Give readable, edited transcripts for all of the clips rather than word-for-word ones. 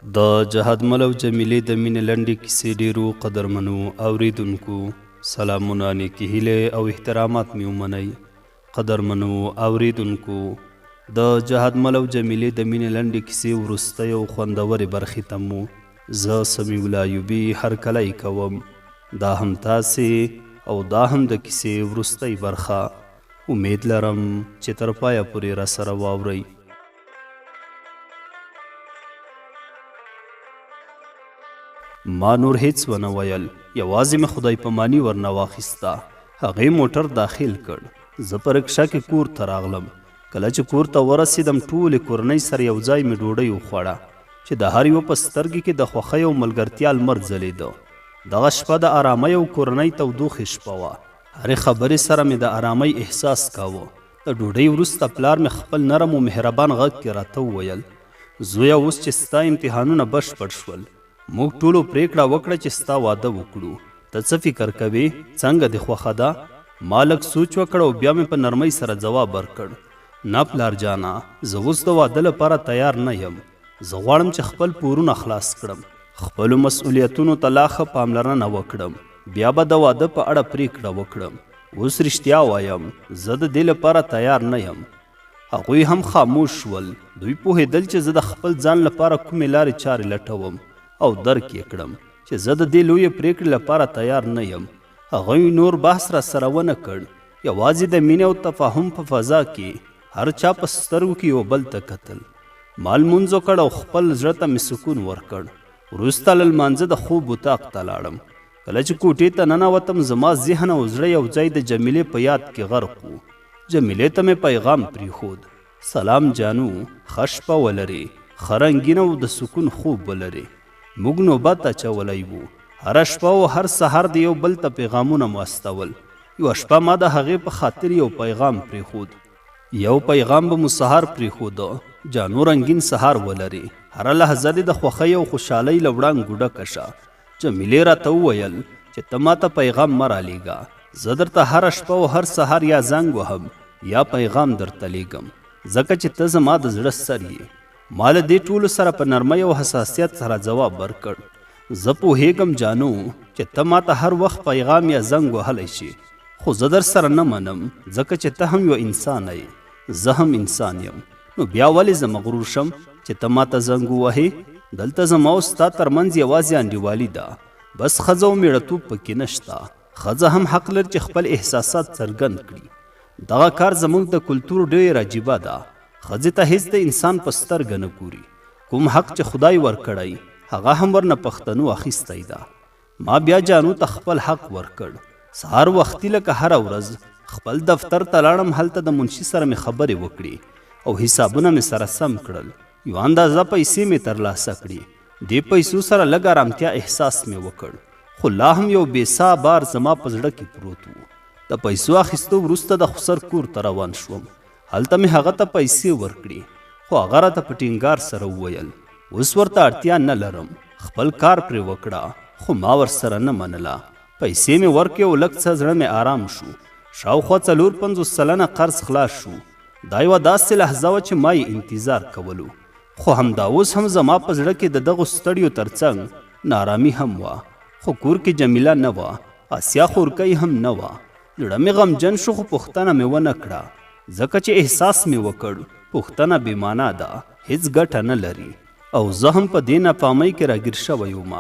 د جهادمل او جمیلې د مینې لنډې کیسې ډیرو قدرمنو اوریدونکو سلامونه نیکې هیلې او احترامات مې ومنئ. قدرمنو اوریدونکو د جهادمل او جمیلې د مینې لنډې کیسې وروستۍ او خوندورې برخې ته مو زه سمیع الله ایوبي هرکلی کوم. دا هم تاسې او دا هم د کیسې وروستۍ برخه. امید لرم چې تر پایه پورې راسره واورئ. ما نور هیڅ ونه ویل، یوازې مې خدای پماني ورنه واخیسته. هغې موټر داخل کړ. زه په رکشه کې کور ته راغلم. کله چې کور ته ورسېدم ټولې کورنۍ سره یو ځای مې ډوډۍ وخوړه چې د هر یو په سترګې کې د خوښۍ او ملګرتیا لمر ځلېده. دغه شپه د ارامۍ او کورنۍ تودوخې شپه وه. هرې خبرې سره مې د ارامۍ احساس کاوه. د ډوډۍ وروسته پلار مې خپل نرم او مهربان غږ کې راته وویل، زویه اوس چې ستا امتحانونه بشپړ شول، موږ ټولو پریکړه وکړه چې ستا واده وکړو. ته څه فکر کوې؟ څنګه دې خوښه ده؟ ما لږ سوچ وکړ او بیا مې په نرمۍ سره ځواب ورکړ، نه پلار جانه، زه اوس د واده لپاره تیار نه یم. زه غواړم چې خپل پورونه خلاص کړم، خپلو مسؤلیتونو ته لا ښه پاملرنه وکړم، بیا به د واده په اړه پریکړه وکړم. اوس رښتیا وایم، زه د دې لپاره تیار نه یم. هغوی هم خاموش شول. دوی پوهېدل چې زه د خپل ځان لپاره کومې لارې چارې لټوم او درک یې کړم چې زه د دې لویې پریکړې لپاره تیار نه یم. هغوی نور بحث را سره ونه کړ. یوازې د مینې او تفاهم په فضا کې هر چا په سترګو کې یو بل ته کتل. ما لمونځ وکړ او خپل زړه ته مې سکون ورکړ. وروسته له لمانځه د خوب اتاق ته لاړم. کله چې کوټې ته ننوتم، زما ذهن او زړه یو ځای د جمیلې په یاد کې غرق و. جمیلې ته مې پیغام پرېښود، سلام جانو، ښه شپه ولرې، ښه رنګین او د سکون خوب ولرې. موږ نوبت اچولی وو. هره شپه او هر سهار د یو بل ته پیغامونه مو استول. یوه شپه ما د هغې په خاطر یو پیغام پرېښود. یو پیغام به مو سهار پرېښوده، جانو رنګین سهار ولرې، هره لحظه دې د خوښۍ او خوشحالۍ له وړانګو ډکه شه. جمیلې راته وویل چې ته ما ته پیغام مه رالیږه. زه درته هره شپه او هر سهار یا زنګ وهم یا پیغام درته لیږم، ځکه چې ته زما د زړه سر یې. ما له دې ټولو سره په نرمۍ او حساسیت سره ځواب ورکړ، زه پوهیږم جانو چې ته ما ته هر وخت پیغام یا زنګ وهلی شي، خو زه در سره نه منم، ځکه چې ته هم یو انسان یې، زه هم انسان یم. نو بیا ولې زه مغرور شم چې ته ما ته زنګ ووهې؟ دلته زما او ستا ترمنځ یوازې انډیوالي ده، بس ښځه او میړتوب پکې نشته. ښځه هم حق لري چې خپل احساسات څرګند کړي. دغه کار زموږ د کلتور ډېر عجیبه ده. ښځې ته هیڅ د انسان په سترګه نه ګوري. کوم حق چې خدای ورکړی هغه هم ورنه پښتنو اخیستی ده. ما بیا جانو ته خپل حق ورکړ. سهار وختي لکه هره ورځ خپل دفتر ته لاړم. هلته د منشي سره مې خبرې وکړې او حسابونه مې سره سم کړل. یو اندازه پیسې مې ترلاسه کړې. دې پیسو سره لږ ارامتیا احساس مې وکړ، خو لا هم یو بېسا بار زما په زړه کې پروت و. د پیسو اخیستو وروسته د خسر کور ته روان شوم. هلته مې هغه ته پیسې ورکړې، خو هغه راته په ټینګار سره وویل اوس ورته اړتیا نه لرم، خپل کار پرې وکړه. خو ما ورسره نه منله. پیسې مې ورکړې او لږ څه زړه مې آرام شو. شاوخوا 450 سلنه قرض خلاص شو. دا یوه داسې لحظه وه چې ما یې انتظار کولو، خو همدا اوس هم زما په زړه کې د دغو ستړیو ترڅنګ نارامي هم وه. خو کور کې جمیله نه وه، آسیا خورکۍ هم نه وه. زړه مې غمجن شو، خو پوښتنه مې ونه کړه، ځکه چې احساس مې وکړ پوښتنه بېمانا ده، هیڅ ګټه نه لري. او زه هم په دې ناپامۍ کې راګیر شوی وم.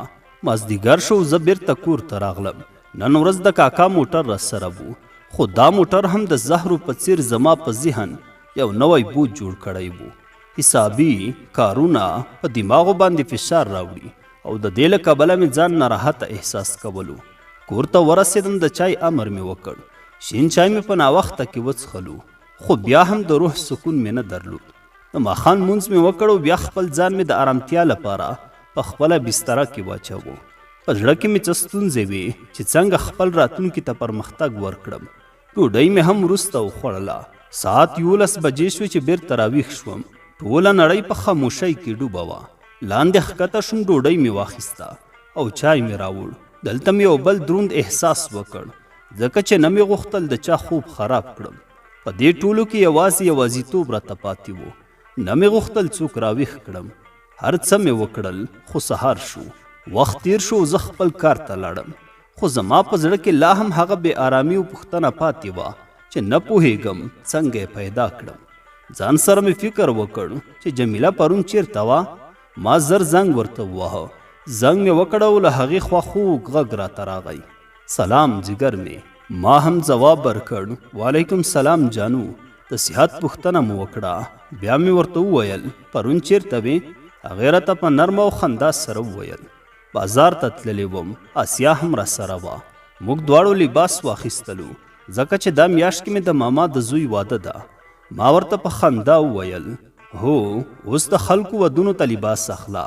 مازدیګر شو، زه بیرته کور ته راغلم. نن ورځ د کاکا موټر راسره و، خو دا موټر هم د زهرو په څیر زما په ذهن یو نوی بوج جوړ کړی و. حسابي کارونه په دماغو باندې فشار راوړي او د دې له کبله مې ځان ناراحته احساس کولو. کور ته ورسېدم، د چای امر مې وکړ. شین چای مې په ناوخته کې وڅښلو، خو بیا هم د روح سکون مې نه درلود. د ماښام لمونځ مې وکړ او بیا خپل ځان مې د آرامتیا لپاره په خپله بستره کې واچوو. په زړه کې مې څه ستونزې وې چې څنګه خپل راتلونکي ته پرمختګ ورکړم. ډوډۍ مې هم وروسته وخوړله. ساعت 11 بجې شوې چې بیرته راویښ شوم. ټوله نړۍ په خاموشۍ کې ډوبه وه. لاندې ښکته شوم، ډوډۍ مې واخیسته او چای مې راوړ. دلته مې یو بل دروند احساس وکړ، ځکه چې نه مې غوښتل د چا خوب خراب کړم. په دې ټولو کې یوازیتوب راته پاتې و. نه مې غوښتل څوک راویښ کړم. هر څه مې وکړل خو سهار شو. وخت تیر شو، زه خپل کار ته لاړم. خو زما په زړه کې لا هم هغه بې آرامي او پوښتنه پاتې وه چې نه پوهېږم څنګه یې پیدا کړم. ځان سره مې فکر وکړ چې جمیله پرون چیرته وه. ما زر زنګ ورته وواهه. زنګ مې وکړ او له هغې خوا خوږ غږ راته راغی. سلام جګر مې. ما هم ځواب ورکړ وعلیکم سلام جانو. د صحت پوښتنه مو وکړه. بیا مې ورته وویل پرون چیرته وې؟ هغې راته په نرمه او خندا سره وویل بازار ته تللی وم. آسیا هم راسره وه. موږ دواړو لباس واخیستلو ځکه چې دا میاشت کې مې د ماما د زوی واده ده. ما ورته په خندا وویل هو، اوس د خلکو ودونو ته لباس اخله،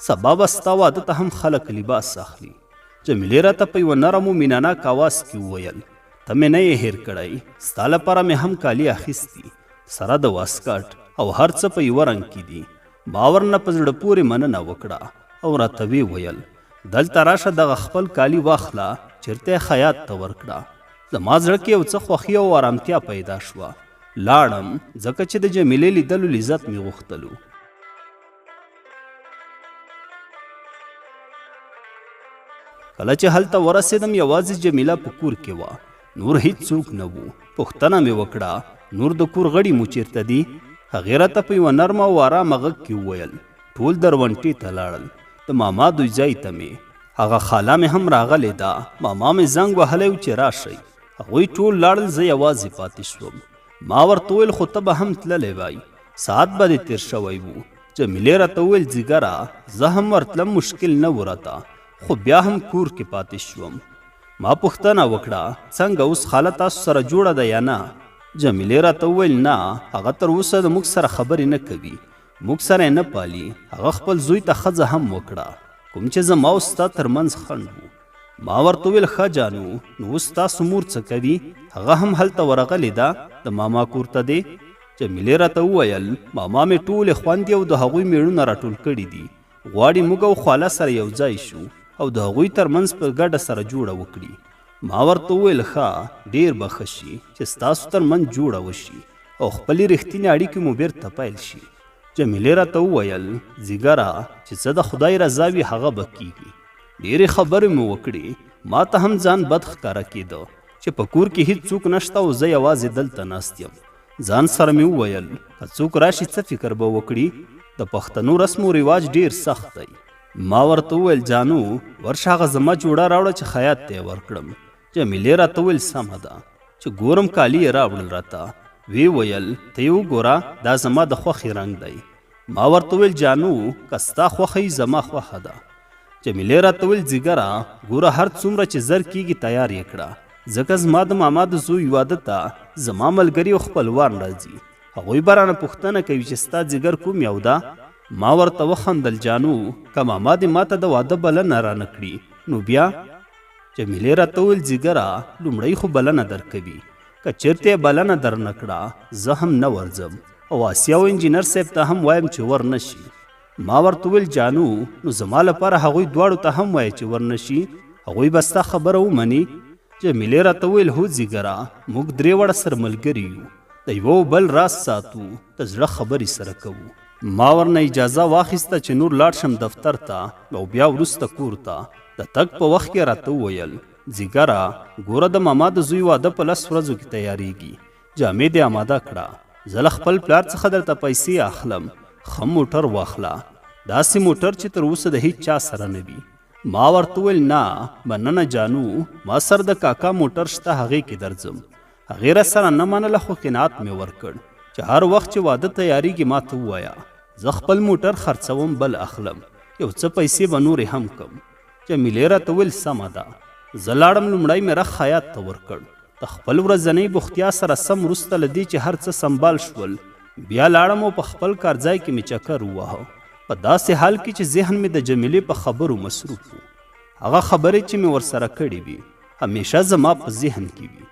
سبا به ستا واده ته هم خلک لباس اخلي. جمیلې راته په یوه نرم و مینهناک اواز کې وویل ته مې نه یې هیر کړی، ستا لپاره مې هم کالي اخیستي، سره د واسکټ او هر څه په یوه رنګ کې دي. ما ورنه په زړه پورې مننه وکړه او راته ویې ویل دلته راشه، دغه خپل کالي واخله، چېرته یې خیاط ته ورکړه. زما زړه کې یو څه خوښي او آرامتیا پیدا شوه. لاړم ځکه چې د جمیلې لیدلو لذت مې غوښتلو. کله چې هلته ورسېدم یوازې جمیله په کور کې وه، نور هیڅ څوک نه وو. پوښتنه مې وکړه نور د کور غړي مو چیرته دي؟ هغې راته په یوه نرمه او ارامه غږ کې وویل ټول درونټې ته لاړل. د ماما دوی ځای ته مې هغه خاله مې هم راغلې ده. ماما مې زنګ وهلی و چې راشئ. هغوی ټول لاړل، زه یوازې پاتې شوم. ما ورته وویل خو ته به هم تللی وای، ساعت به دې تېر شوی و. جمیلې راته وویل ځیګره زه هم ورتلم، مشکل نه و راته، خو بیا هم کور کې پاتې شوم. ما پوښتنه وکړه څنګه اوس خاله تاسو سره جوړه ده یا نه؟ جمیلې راته وویل نه، هغه تر اوسه د موږ سره خبرې نه کوي، موږ سره یې نه پالي. هغه خپل زوی ته ښځه هم وکړه، کوم چې زما او ستا ترمنځ خنډ و. ما ورته وویل ښه جانو، نو اوس ستاسو مور څه کوي؟ هغه هم هلته ورغلې ده، د ماما کور ته دی؟ جمیلې راته وویل ماما مې ټولې خویندې او د هغوی میړونه راټول کړي دي، غواړي موږ او خواله سره یو ځای شو او د هغوی ترمنځ په ګډه سره جوړه وکړي. ما ورته وویل ښه، ډېر به ښه شي چې ستاسو ترمنځ جوړه وشي او خپلې رښتینې اړیکې مو بیرته پیل شي. جمیلې راته وویل ځیګره چې څه د خدای رضا وي هغه به کیږي. ډېرې خبرې مې وکړې. ما ته هم ځان بد ښکاره کېده چې په کور کې هیڅ څوک نشته او زه یوازې دلته ناست یم. ځان سره مې وویل که څوک راشي څه فکر به وکړي؟ د پښتنو رسم و رواج ډېر سخت دی. ما ورته وویل جانو ورشه هغه زما جوړه راوړه چې خیاط ته یې ورکړم. جمیلې راته وویل سمه ده، چې ګورم کالي یې راوړل راته. وی ویل ته یې وګوره دا زما د خوښې رنګ دی. ما ورته وویل جانو که ستا خوښه یي زما خوښه ده. جمیلې راته وویل ځیګره ګوره هر څومره چې زر کیږي تیار یې کړه، ځکه زما د ماما د زوی واده ته زما ملګري او خپلوان راځي. هغوی به رانه پوښتنه کوي چې ستا ځیګر کوم یو ده؟ ما ورته وخندل جانو که ماما دې ماته د واده بلنه رانه کړي نو بیا؟ جمیلې راته وویل ځیګره لومړی خو بلنه درکوي، که چېرته یې بلنه درنه کړه زه هم نه ورځم او آسیا او انجینر صاحب ته هم وایم چې ور نه شي. ما ورته وویل جانو نو زما لپاره هغوی دواړو ته هم وایي چې ور نه شي، هغوی به ستا خبره ومني. جمیلې راته وویل هو ځیګره موږ درې واړه سره ملګري یو، د یو بل راز ساتو، د زړه خبرې سره کوو. ما ورنه اجازه واخیسته چې نور لاړ شم دفتر ته او بیا وروسته کور ته. د تګ په وخت کې راته وویل ځیګره ګوره د ماما د زوی واده په 10 ورځو کې تیاریږي، جامې دې آماده کړه، زه له خپل پلار څخه درته پیسې اخلم، ښه موټر واخله، داسې موټر چې تر اوسه د هیڅ چا سره نه وي. ما ورته وویل نه مننه جانو، ما سره د کاکا موټر شته، هغې کې درځم. هغې را سره نه منله خو قناعت مې ورکړ چې هر وخت چې واده تیاریږي ما ته ووایه، زه خپل موټر خرڅوم بل اخلم، یو څه پیسې به نورې هم کم. جمیلې راته وویل سمه ده. زه لاړم، لومړی مې رخ خیاط ته ورکړ. د خپل ورځنۍ بوختیا سره سم وروسته له دې چې هر څه سنبال شول بیا لاړم او په خپل کارځای کې مې چکر وواهه، په داسې حال کې چې ذهن مې د جمیلې په خبرو مصروف و. هغه خبرې چې مې ورسره کړې وي همیشه زما په ذهن کې وي،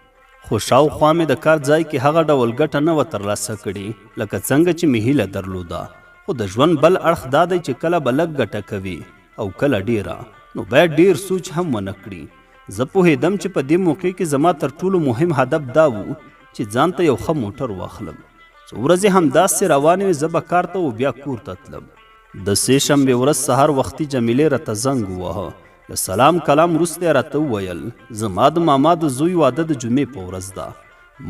خو شاوخوا مې د کار ځای کې هغه ډول ګټه نه وه ترلاسه کړې لکه څنګه چې مې هیله درلوده. خو د ژوند بل اړخ دا دی چې کله به لږ ګټه کوي او کله ډیره، نو باید ډیر سوچ هم ونه کړي. زه پوهېدم چې په دې موقع کې زما تر ټولو مهم هدف دا و چې ځان ته یو ښه موټر واخلم. څو ورځې همداسې روانې وې، زه به کار ته و بیا کور ته تلم. د سې شنبې ورځ سهار وختي جمیلې راته زنګ ووهه. له سلام کلام وروسته راته وویل زما د ماما د زوی واده د جمعې په ورځ ده.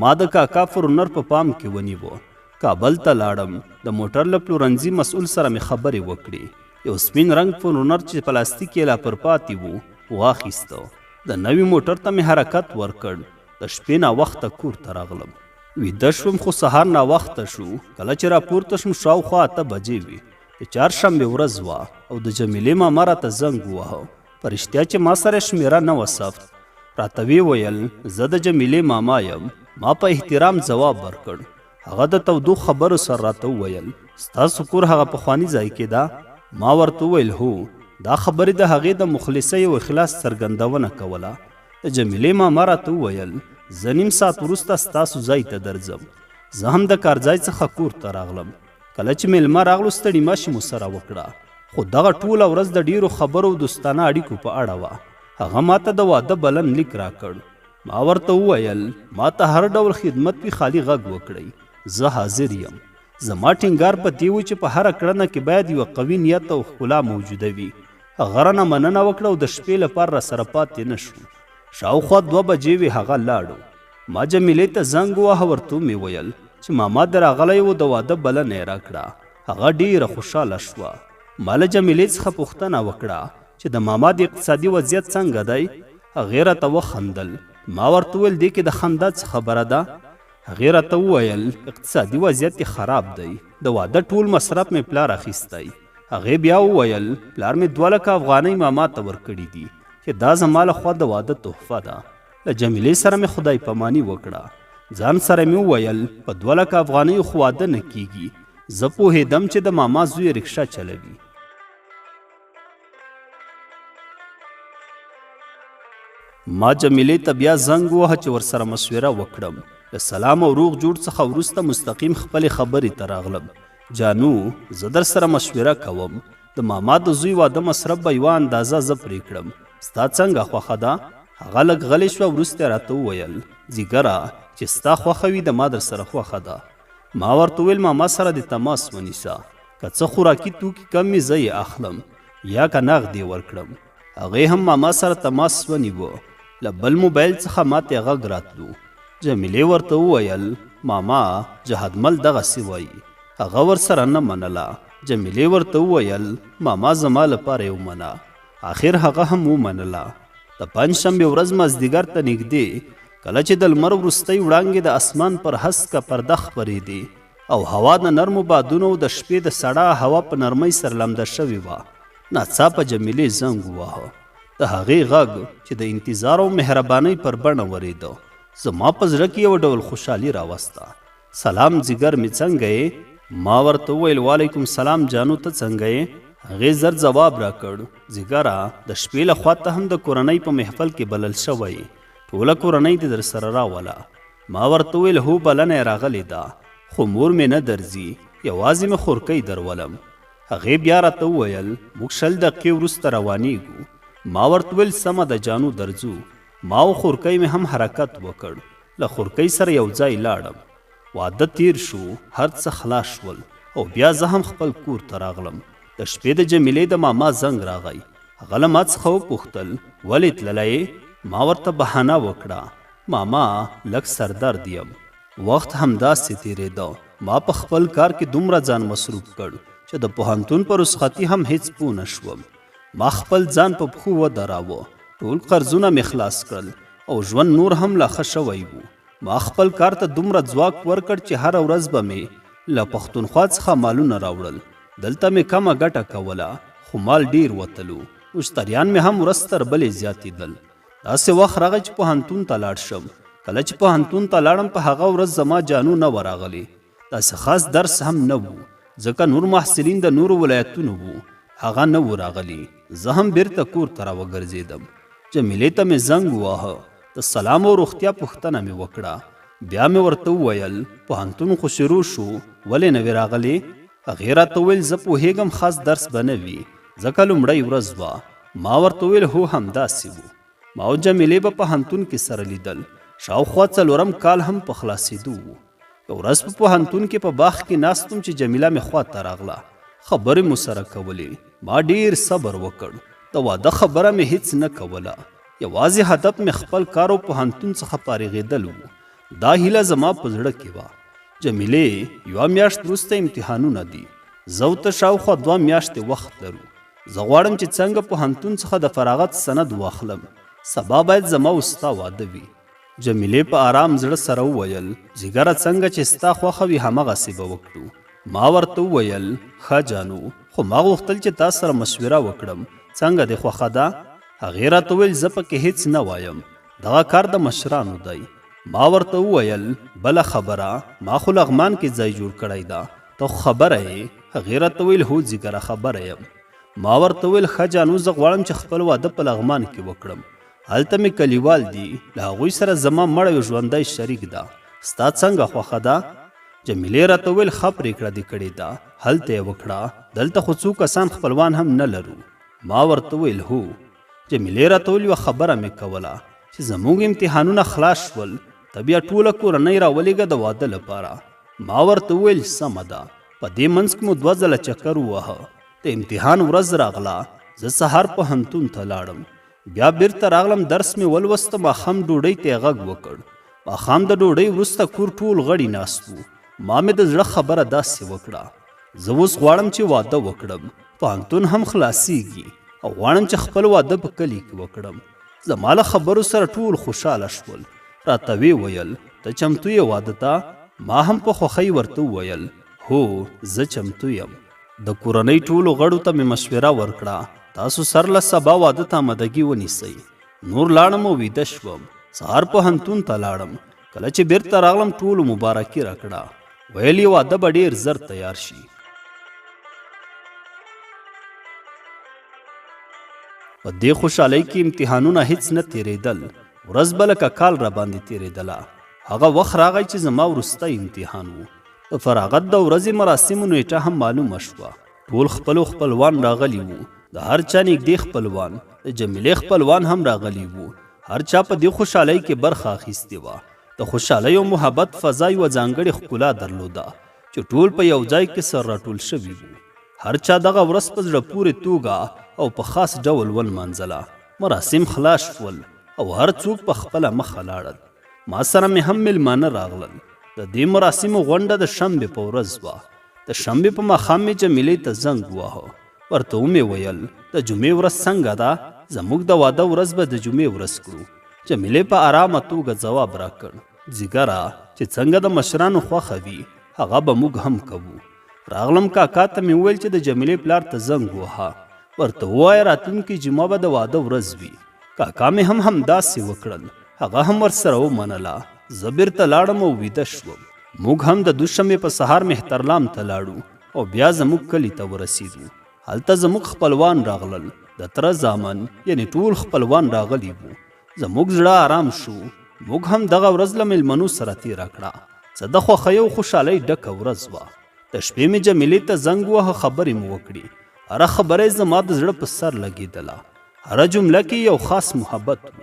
ما د کاکا فرونر په پام کې ونیوه. کابل ته لاړم. د موټر له پلورنځي مسؤل سره مې خبرې وکړې. یو سپین رنګ فرونر چې پلاستیک یې لا پر پاتې و واخیسته. د نوي موټر ته مې حرکت ورکړ. د شپې ناوخته کور ته راغلم. ویده شوم خو سهار ناوخته شو. کله چې راپورته شوم شاوخوا 8 بجې وې. د چهارشنبې ورځ وه او د جمیلې ماما راته زنګ ووهه. په رښتیا چې ما سره شمېره نه وه ثبت. راته ویې ویل زه د جمیلې ماما یم. ما په احترام ځواب ورکړ. هغه د تودو خبرو سره راته وویل ستاسو کور هغه پخواني ځای کې ده؟ ما ورته وویل هو. دا خبرې د هغې د مخلصۍ او اخلاص څرګندونه کوله. د جمیلې ماما راته وویل زه نیم ساعت وروسته ستاسو ځای ته درځم. زه هم د کار ځای څخه کور ته راغلم. کله چې میلمه راغلو ستړي ماشي مو سره وکړه. خو دغه ټوله ورځ د ډیرو خبرو او دوستانه اړیکو په اړه وه. هغه ماته د واده بلن لیک راکړ. ما ورته وویل ما ته هر ډول خدمت وي خالي غږ وکړئ. زه حاضر یم. زما ټینګار په دې و چې په هره کړنه کې باید یوه قوي نیت او ښکلا موجوده وي. هغه رانه مننه وکړه او د شپې لپاره راسره پاتې نه شو. شاوخوا 2 بجې وې هغه لاړو. ما جمیلې ته زنګ ووهه. ورته مې ویل چې ماما د راغلی و د واده بلنه یې راکړه. هغه ډیره خوشحاله شوه. ما له جمیلې څخه پوښتنه وکړه چې د ماما د اقتصادي وضعیت څنګه دی؟ هغې راته وخندل. ما ورته ویل دې کې د خندا څه خبره ده؟ هغې راته وویل اقتصادي وضعیت یې خراب دی. د واده ټول مصرف مې پلار اخیستی. هغې بیا وویل پلار مې 2 لکه افغانۍ ماما ته ورکړي دي چې دا زما لخوا د واده تحفه ده. له جمیلې سره مې خدای پاماني وکړه. ځان سره مې وویل په 2 لکه افغانیو خو واده نه کیږي. زه پوهېدم چې د ماما زوی رکشه چلوي. ما جمیلې ته بیا زنګ ووهه چې ورسره مشوره وکړم. له سلام او روغ جوړ څخه وروسته مستقیم خپلې خبرې ته راغلم. جانو زه در سره مشوره کوم. د ماما د زوی واده مصرف به یوه اندازه زه پرې کړم. ستا څنګه خوښه ده؟ هغه لږ غلی شوه. وروسته راته وویل ځیګره چې ستا خوښه وي د ما در سره خوښه ده. ما ورته وویل ماما سره د تماس ونیسه. که څه خوراکي توکي کم وي زه یې اخلم یا که نغد یې ورکړم. هغې هم ماما سره تماس ونیوه. له بل موبایل څخه ماته غږ راتلو. جمیلې ورته وویل ماما جهادمل دغسې وایي. هغه ورسره نه منله. جمیلې ورته وویل ماما زما لپاره یې ومنه. آخر هغه هم ومنله. د پنجشنبې ورځ مازدیګر ته نږدې کله چې د لمر وروستۍ وړانګې د اسمان پر هسکه پرده خپرېدې او هوا د نرمو بادونو د شپې د سړه هوا په نرمۍ سره لمده شوې وه، ناڅاپه جمیلې زنګ وواهه. د هغې غږ چې د انتظار او مهربانۍ پر بڼه ورېده زما په زړه کې یو ډول خوشحالي راوسته. سلام ځیګر مې څنګه یې؟ ما ورته وویل وعلیکم سلام جانو ته څنګه یې؟ هغې زر ځواب راکړ ځیګره د شپې لخوا ته هم د کورنۍ په محفل کې بلل شوی، ټوله کورنۍ دې در سره راوله. ما ورته وویل هو بلنه یې راغلې ده خو مور مې نه درځي، یوازې مې خورکۍ درولم. هغې بیا راته وویل موږ 20 دقیقې وروسته روانېږو. ما ورته وویل سمه ده جانو درځو. ما او خورکۍ مې هم حرکت وکړ. له خورکۍ سره یو ځای لاړم. واده تیر شو، هر څه خلاص شول او بیا زه هم خپل کور ته راغلم. د شپې د جمیلې د ماما زنګ راغی. هغه له ما څخه وپوښتل ولې تللی؟ ما ورته بهانه وکړه ماما لږ سردرد یم. وخت همداسې تېرېده. ما په خپل کار کې دومره ځان مصروف کړ چې د پوهنتون په رخصتي هم هیڅ پوه نه شوم. ما خپل ځان په پښو ودراوه. ټول قرضونه مې خلاص کړل او ژوند نور هم لا ښه شوی و. ما خپل کار ته دومره ځواک ورکړ چې هره ورځ به مې له پښتونخوا څخه مالونه راوړل. دلته مې کمه ګټه کوله خو مال ډیر وتلو. مشتریان مې هم ورځ تر بلې زیاتېدل. داسې وخت راغی چې پوهنتون ته لاړ شم. کله چې پوهنتون ته لاړم په هغه ورځ زما جانو نه ورغلی. داسې خاص درس هم نه و ځکه نور محصلین د نورو ولایتونو وو، هغه نه و راغلی. زه هم بیرته کور ته راوګرځېدم. جمیلې ته مې زنګ وواهه. د سلام او روغتیا پوښتنه مې وکړه. بیا مې ورته وویل پوهنتون خو شروع شو ولې نه وې راغلی؟ هغې راته وویل زه پوهېږم خاص درس به نه وي ځکه لومړۍ ورځ وه. ما ورته وویل هو همداسې و. ما او جمیلې به پوهنتون کې سره لیدل. شاوخوا 4 کال هم په خلاصېدو و. یو ورځ په پوهنتون کې په باغ کې ناست وم چې جمیله مې خوا ته راغله. خبرې مو سره کولې. ما ډیر صبر وکړ. د واده خبره مې هیڅ نه کوله. یوازې هدف مې خپل کار او پوهنتون څخه فارغېدل و. دا هیله زما په زړه کې وه. جمیلې 1 میاشت وروسته امتحانونه دي. زه ورته شاوخوا 2 میاشتې وخت لرو. زه غواړم چې څنګه پوهنتون څخه د فراغت سند واخلم. سبا باید زما او ستا واده وي. جمیلې په آرام زړه سره وویل جګره څنګه چې ستا خوښه وي همغسې به وکړو. ما ورته وویل ښه جانو خو ما غوښتل چې تا سره مشوره وکړم څنګه دې خوښه ده؟ هغې راته وویل زه پکې هیڅ نه وایم دغه کار د مشرانو دی. ما ورته وویل بله خبره ما خو لغمان کې ځای جوړ کړی ده ته خو خبره یې؟ هغې راته وویل هو جګره خبره یم. ما ورته وویل ښه جانو زه غواړم چې خپل واده په لغمان کې وکړم. هلته مې کلیوال دي له هغوی سره زما مړی ژوندی شریک ده. ستا څنګه خوښه ده؟ جمیلې راته وویل ښه پرېکړه دې کړې ده هلته یې وکړه دلته خو څو کسان خپلوان هم نه لرو. ما ورته وویل هو. جمیلې راته وویل یوه خبره مې کوله چې زموږ امتحانونه خلاص شول ته بیا ټوله کورنۍ راولېږه د واده لپاره. ما ورته وویل سمه ده. په دې منځ کې مو 2 ځله چکر ووهه. د امتحان ورځ راغله زه سهار پوهنتون ته لاړم. بیا بیرته راغلم درس مې ولوسته. ماښام ډوډۍ ته یې غږ وکړ. ماښام د ډوډۍ وروسته کور ټول غړي ناست وو. ما مې د زړه خبره داسې وکړه زه اوس غواړم چې واده وکړم. پوهنتون هم خلاصیږي او غواړم چې خپل واده په کلي کې وکړم. زما له خبرو سره ټول خوشحاله شول. راته ویې ویل ته چمتو یې واده ته؟ ما هم په خوښۍ ورته وویل هو زه چمتو یم. د کورنۍ ټولو غړو ته مې مشوره ورکړه تاسو سر له سبا واده ته آمدګي ونیسئ. نور لاړم او ویده شوم. سهار پوهنتون ته لاړم. کله چې بیرته راغلم ټولو مبارکي راکړه. ویل یې واده به ډېر زر تیار شي. په دې خوشحالۍ کې امتحانونه هیڅ نه تېرېدل. ورځ به لکه کال را باندې تېرېدله. هغه وخت راغی چې زما وروستی امتحان و. د فراغت د ورځې مراسمو نیټه هم معلومه شوه. ټول خپلو خپلوان راغلي وو. د هر چا نږدې خپلوان د جمیلې خپلوان هم راغلي وو. هر چا په دې خوشحالۍ کې برخه اخیستې وه. د خوشحالۍ او محبت فضا یوه ځانګړې ښکلا درلوده چې ټول په یو ځای کې سر راټول شوي وو. هر چا دغه ورځ په زړه پورې توګه او په خاص ډول ولمانځله. مراسم خلاص شول او هر څوک په خپله مخه لاړل. ما سره مې هم میلمانه راغلل. د دې مراسمو غونډه د شنبې په ورځ وه. د شنبې په ماښام مې جمیلې ته زنګ واهه. ورته ومې ویل د جمعې ورځ څنګه ده؟ زموږ د واده ورځ به د جمعې ورځ کړو. جمیلې په آرامه توګه ځواب راکړ ځیګره چې څنګه د مشرانو خوښه وي هغه به موږ هم کوو. راغلم کاکا ته مې وویل چې د جمیلې پلار ته زنګ ووهه. ورته ووایه راتلونکي جمعه به د واده ورځ وي. کاکا مې هم همداسې وکړل. هغه هم ورسره ومنله. زه بیرته لاړم او ویده شوم. موږ هم د دوشنبې په سهار مهترلام ته لاړو او بیا زموږ کلي ته ورسېدو. هلته زموږ خپلوان راغلل. د تره زامن یعنې ټول خپلوان راغلي وو. زموږ زړه آرام شو. موږ هم دغه ورځ له میلمنو سره تېره کړه. څه د خوښۍ او خوشحالۍ ډکه ورځ وه. د شپې مې جمیلې ته زنګ ووهه. خبرې مو وکړې. هره خبره یې زما د زړه په سر لګېدله. هره جمله کې یو خاص محبت و.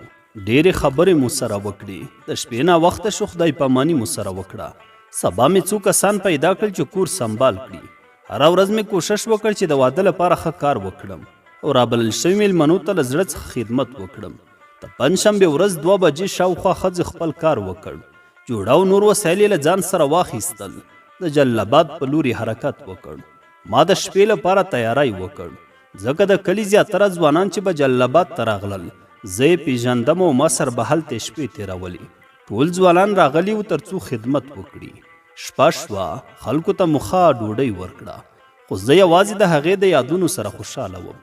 ډېرې خبرې مو سره وکړې. د شپې ناوخته شو. خدای پاماني مو سره وکړه. سبا مې څو کسان پیدا کړل چې کور سنبال کړي. هره ورځ مې کوشش وکړ چې د واده لپاره ښه کار وکړم او رابلل شوي میلمنو ته له زړه څخه خدمت وکړم. د پنجشنبې ورځ 2 بجې شاوخوا ښځې خپل کار وکړ. جوړه او نور وسایل یې له ځان سره واخیستل. د جلاباد په لوري حرکت وکړ. ما د شپې لپاره تیاری وکړ ځکه د کلي زیاتره ځوانان چې به جلاباد ته راغلل زه یې پیژندم او ما سره به هلته شپې تېرولې. ټول ځوانان راغلي وو تر څو خدمت وکړي. شپه شوه. خلکو ته مو ښه ډوډۍ ورکړه خو زه یوازې د هغې د یادونو سره خوشحاله وم.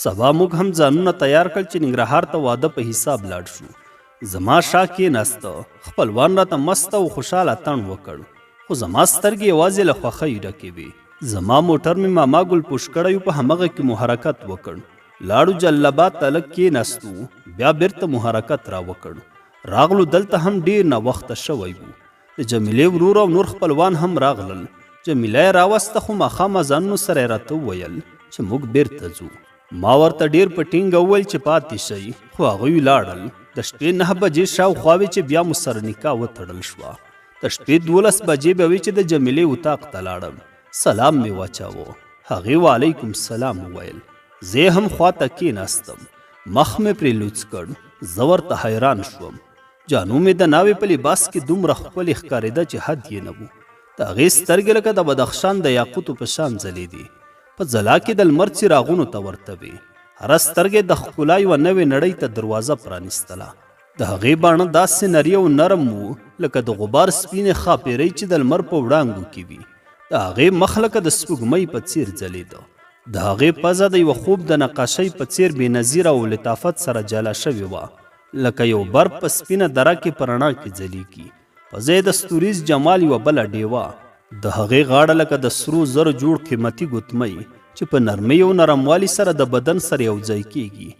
سبا موږ هم ځانونه تیار کړل چې ننګرهار ته واده په حساب لاړ شو. زما شا کېناسته. خپلوان راته مست او خوشحاله تڼ وکړ خو زما سترګې یوازې له خوښۍ ډکې وې. زما موټر مې ماما ګل پوش کړی په همغه کې مو حرکت وکړ. لاړو جلاباد ته لږ کېناستو. بیا بیرته مو حرکت را وکړ. راغلو دلته هم ډېر ناوخته شوی و. د جمیلې ورور او نور خپلوان هم راغلل. جمیله یې راوسته خو ماښام اذانونو سره یې راته وویل چې موږ بیرته ځو. ما ورته ډېر په ټینګه وویل چې پاتې شئ خو هغوی لاړل. د شپې 9 بجې شاوخوا وې چې بیا مو سره نکاح وتړل شوه. د شپې 12 بجې به وې چې د جمیلې اتاق ته لاړم. سلام مې واچاوه. هغې وعلیکم سلام وویل. زه هم خواته کېناستم. مخ مې پرې لوڅ کړ. زه ورته حیران شوم. جانو مې د ناوې په لباس کې دومره ښکلې ښکارېده چې حد یې نه و. د هغې سترګې لکه د بدخشان د یاقوتو په شان ځلېدې. په ځلا کې د لمر څراغونو ته ورته وې. هره سترګې د ښکلا یوه نوې نړۍ ته دروازه پرانیستله. د هغې باڼه داسې نري او نرم و لکه د غبار سپینې خاپیرۍ چې د لمر په وړانګو کې وي. د هغې مخ لکه د سپوږمۍ په څیر ځلېده. د هغې پزه د یوه خوب د نقاشۍ په څیر بېنظیره او لطافت سره جلا شوې وه، لکه یو برق په سپینه دره کې په رڼا کې ځلیږي. پزه یې د ستوریز جمال یوه بله ډیوه. د هغې غاړه لکه د سرو زرو جوړ قیمتي ګوتمۍ چې په نرمۍ او نرموالي سره د بدن سره یو ځای کیږي.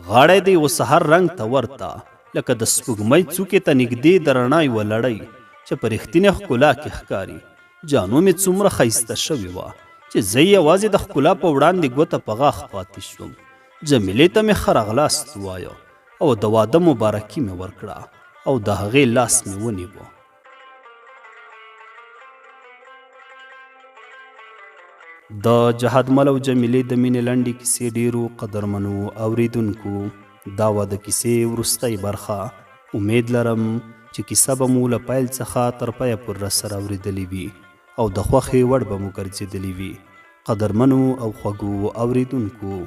غاړه یې د یوه سحر رنګ ته ورته، لکه د سپوږمۍ څوکې ته نږدې د رڼا یوه لړۍ چې په رښتینې ښکلا کې ښکاري. جانو مې څومره ښایسته شوې وه چې زه یوازې د ښکلا په وړاندې ګوته په غاښ پاتې شوم. جمیلې ته مې ښه راغلاست ووایه او د واده مبارکي مې ورکړه او د هغې لاس مې ونیوه. د جهادمل او جمیلې د مینې لنډې کیسې ډیرو قدرمنو اوریدونکو، دا وه د کیسې وروستی برخه. امید لرم چې کیسه به مو له پیل څخه تر پایه پورې راسره اورېدلې وي او د خوښې وړ به مو ګرځېدلې وي. قدرمنو او خوږو اوریدونکو،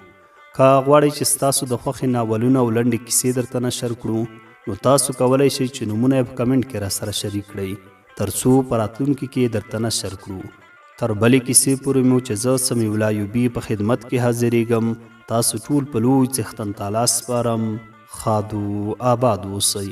که غواړئ چې ستاسو د خوښې ناولونه او لنډې کیسې درته نشر کړو، نو تاسو کولی شئ چې نومونه یې په کمنټ کې راسره شریک کړئ تر څو په راتلونکي کې درته نشر کړو. تر بلې کیسې پورې مو چې زه سمیع الله ایوبي په خدمت کې حاضرېږم. تاسو ټول په لوی څښتن تعالی سپارم. ښاد و آباد اوسئ.